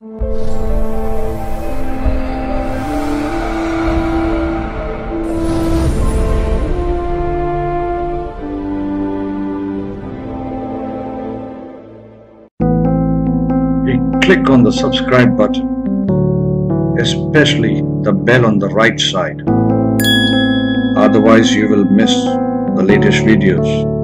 Click on the subscribe button, especially the bell on the right side. Otherwise, you will miss the latest videos.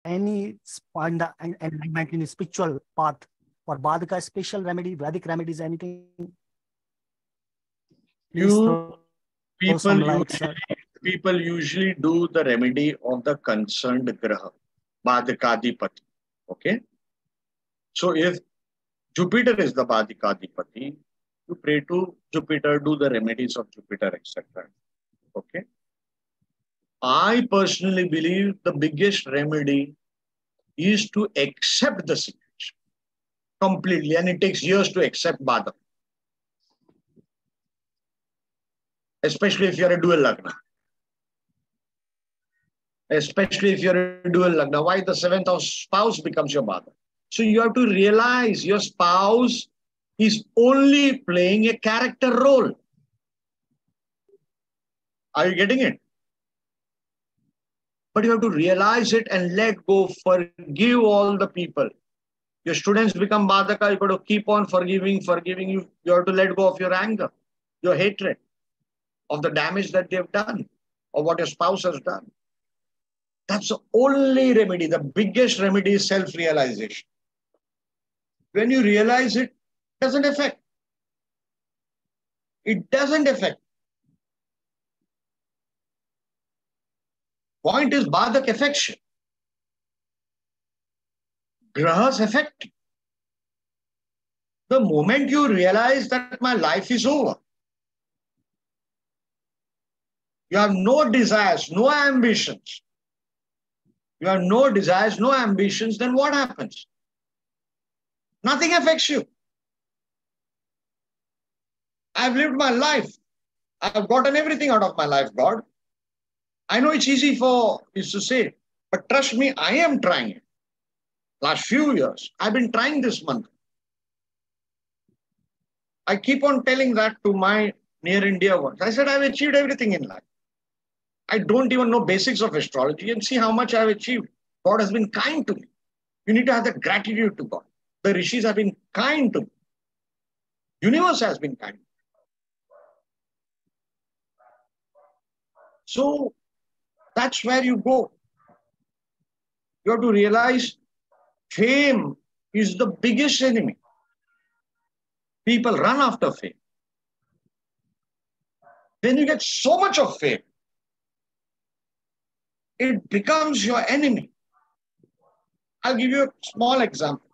Any spanda and enlightenment in spiritual path for Badhaka special remedy, Vedic remedies, anything? People usually do the remedy of the concerned graha, Badhakadipati. Okay? So if Jupiter is the Badhakadipati, you pray to Jupiter, do the remedies of Jupiter, etc. Okay? I personally believe the biggest remedy is to accept the situation completely, and it takes years to accept Badhaka. Especially if you're a dual lagna. Especially if you're a dual lagna. Why? The seventh house spouse becomes your Badhaka. So you have to realize your spouse is only playing a character role. Are you getting it? But you have to realize it and let go, forgive all the people. Your students become Badhaka, you've got to keep on forgiving. You have to let go of your anger, your hatred, of the damage that they've done, or what your spouse has done. That's the only remedy. The biggest remedy is self-realization. When you realize it, it doesn't affect. It doesn't affect. Point is Badhak affection. Grahas affect. The moment you realize that my life is over, you have no desires, no ambitions. You have no desires, no ambitions, then what happens? Nothing affects you. I've lived my life. I've gotten everything out of my life, God. I know it's easy for you to say, but trust me, I am trying it. Last few years, I've been trying this month. I keep on telling that to my near India ones. I said, I've achieved everything in life. I don't even know basics of astrology, and see how much I've achieved. God has been kind to me. You need to have that gratitude to God. The rishis have been kind to me. Universe has been kind. So that's where you go. You have to realize fame is the biggest enemy. People run after fame. When you get so much of fame, it becomes your enemy. I'll give you a small example.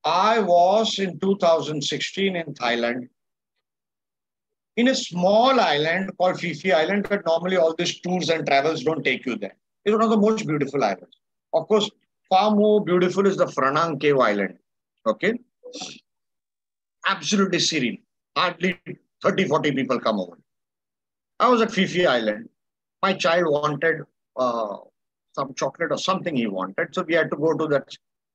I was in 2016 in Thailand, in a small island called Fifi Island, but normally all these tours and travels don't take you there. It's one of the most beautiful islands. Of course, far more beautiful is the Franang Cave Island. Okay? Absolutely serene. Hardly 30, 40 people come over. I was at Fifi Island. My child wanted some chocolate or something he wanted. So we had to go to that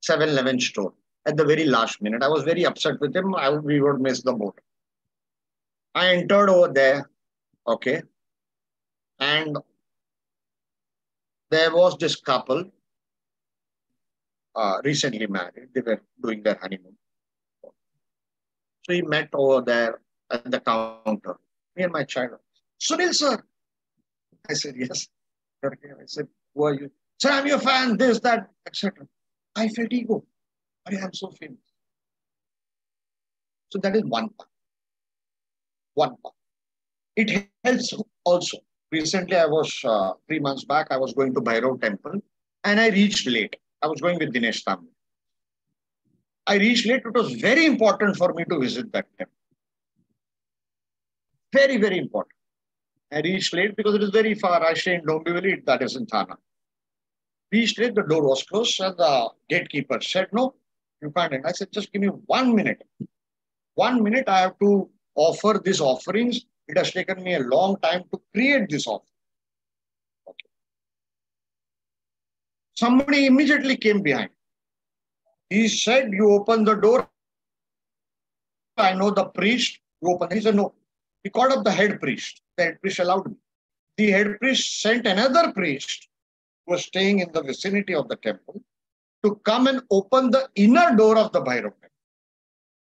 7-Eleven store at the very last minute. I was very upset with him. We would miss the boat. I entered over there. Okay. And there was this couple, recently married. They were doing their honeymoon. So he met over there at the counter. Me and my child. Sunil, sir. I said, yes. I said, who are you? Sir, I'm your fan, this, that, etc. I felt ego. I am so famous. So that is one part. One part. It helps also. Recently, I was 3 months back, I was going to Bhairav temple and I reached late. I was going with Dinesh family. I reached late. It was very important for me to visit that temple. Very, very important. I reached late because it is very far. I stay in Dombivli, that is in Thana. Reached late, the door was closed and the gatekeeper said, no, you can't. I said, just give me 1 minute. 1 minute I have to offer these offerings. It has taken me a long time to create this offering. Okay. Somebody immediately came behind. He said, you open the door. I know the priest. You open. He said, no. He called up the head priest. The head priest allowed me. The head priest sent another priest who was staying in the vicinity of the temple to come and open the inner door of the Bhairav temple.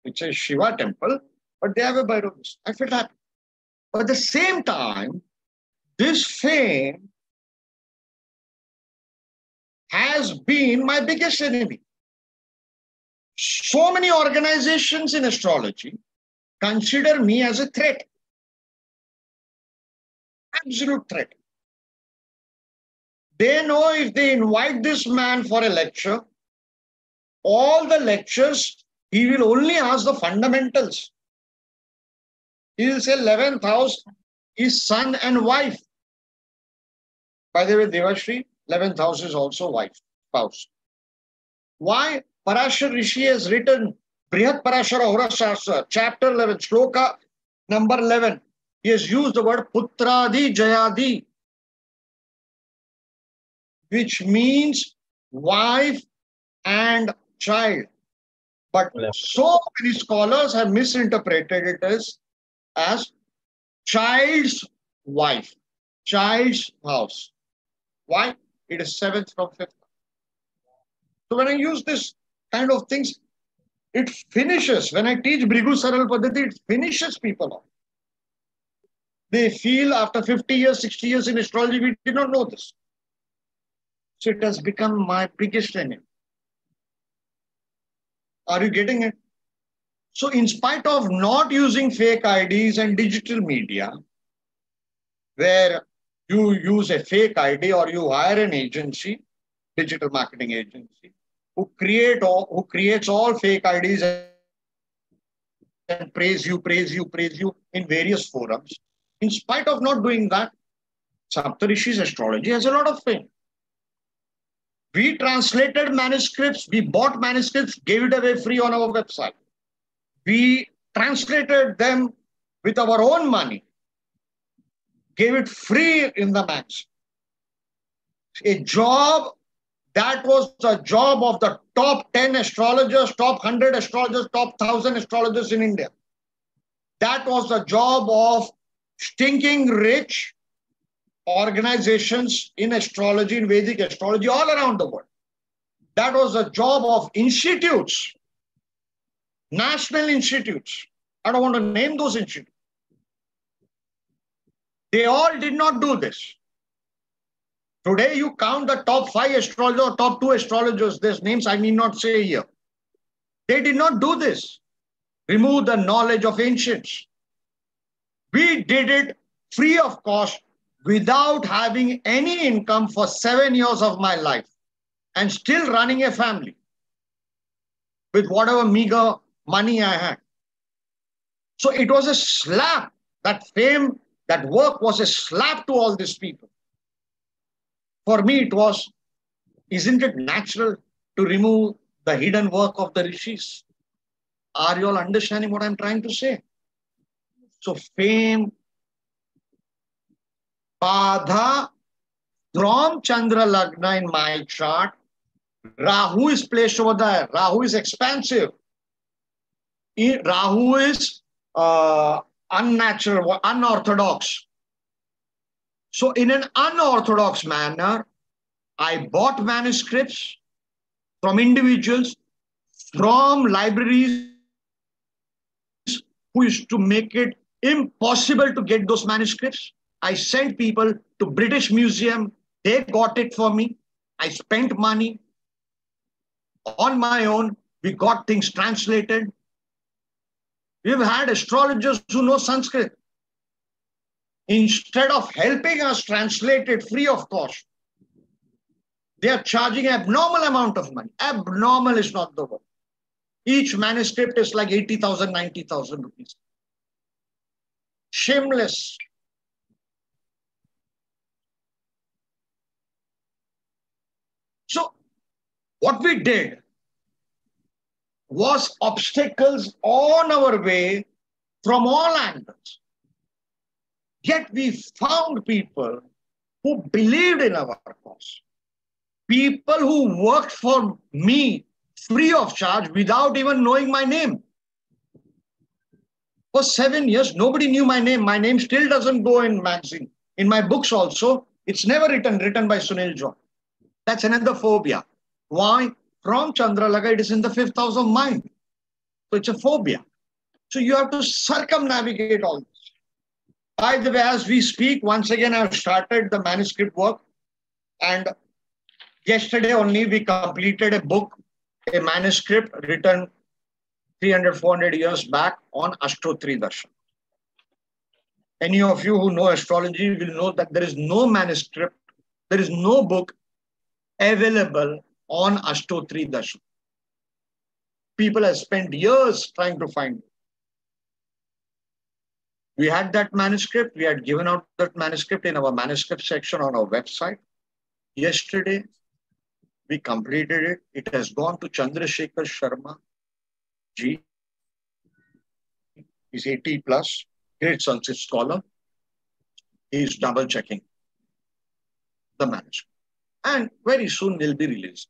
It's a Shiva temple, but they have a Bhairav. I felt happy. But at the same time, this fame has been my biggest enemy. So many organizations in astrology consider me as a threat. Absolute threat. They know if they invite this man for a lecture, all the lectures, he will only ask the fundamentals. He will say 11th house is son and wife. By the way, Devashri, 11th house is also wife, spouse. Why? Parashar Rishi has written Brihat Parashara Hora Shastra, chapter 11, shloka number 11. He has used the word Putradi Jayadi, which means wife and child. But so many scholars have misinterpreted it as child's wife, child's house. Why? It is 7th from 5th. So when I use this kind of things, it finishes. When I teach Brigu Saral Paddhati, it finishes people off. They feel after 50 years, 60 years in astrology, we did not know this. So it has become my biggest enemy. Are you getting it? So in spite of not using fake IDs and digital media, where you use a fake ID or you hire an agency, digital marketing agency, who creates all fake IDs and praise you in various forums. In spite of not doing that, Saptarishis Astrology has a lot of fame. We translated manuscripts, we bought manuscripts, gave it away free on our website. We translated them with our own money, gave it free in the max. A job that was the job of the top 10 astrologers, top 100 astrologers, top 1,000 astrologers in India. That was the job of stinking rich organizations in astrology, in Vedic astrology, all around the world. That was the job of institutes, national institutes. I don't want to name those institutes. They all did not do this. Today, you count the top 5 astrologers or top 2 astrologers, their names I need not say here. They did not do this. Remove the knowledge of ancients. We did it free of cost without having any income for 7 years of my life and still running a family with whatever meager money I had. So it was a slap. That fame, that work was a slap to all these people. For me, it was, isn't it natural to remove the hidden work of the rishis? Are you all understanding what I'm trying to say? So fame, Badha, from Chandra Lagna in my chart, Rahu is placed over there. Rahu is expansive. Rahu is unnatural, unorthodox. So in an unorthodox manner, I bought manuscripts from individuals, from libraries who used to make it impossible to get those manuscripts. I sent people to British Museum. They got it for me. I spent money on my own. We got things translated. We've had astrologers who know Sanskrit. Instead of helping us translate it free of cost, they are charging an abnormal amount of money. Abnormal is not the word. Each manuscript is like 80,000, 90,000 rupees. Shameless. So what we did, was obstacles on our way from all angles. Yet we found people who believed in our cause. People who worked for me free of charge without even knowing my name. For 7 years, nobody knew my name. My name still doesn't go in magazine. In my books also, it's never written by Sunil John. That's another phobia. Why? From Chandralaga, it is in the 5th house of mind. So it's a phobia. So you have to circumnavigate all this. By the way, as we speak, once again, I've started the manuscript work. And yesterday only, we completed a book, a manuscript written 300, 400 years back on Ashtotri Darshan. Any of you who know astrology will know that there is no manuscript, there is no book available on Ashtotri Darshan. People have spent years trying to find it. We had that manuscript. We had given out that manuscript in our manuscript section on our website. Yesterday, we completed it. It has gone to Chandrasekhar Sharma Ji. He's 80 plus, great Sanskrit scholar. He's double checking the manuscript. And very soon will be released.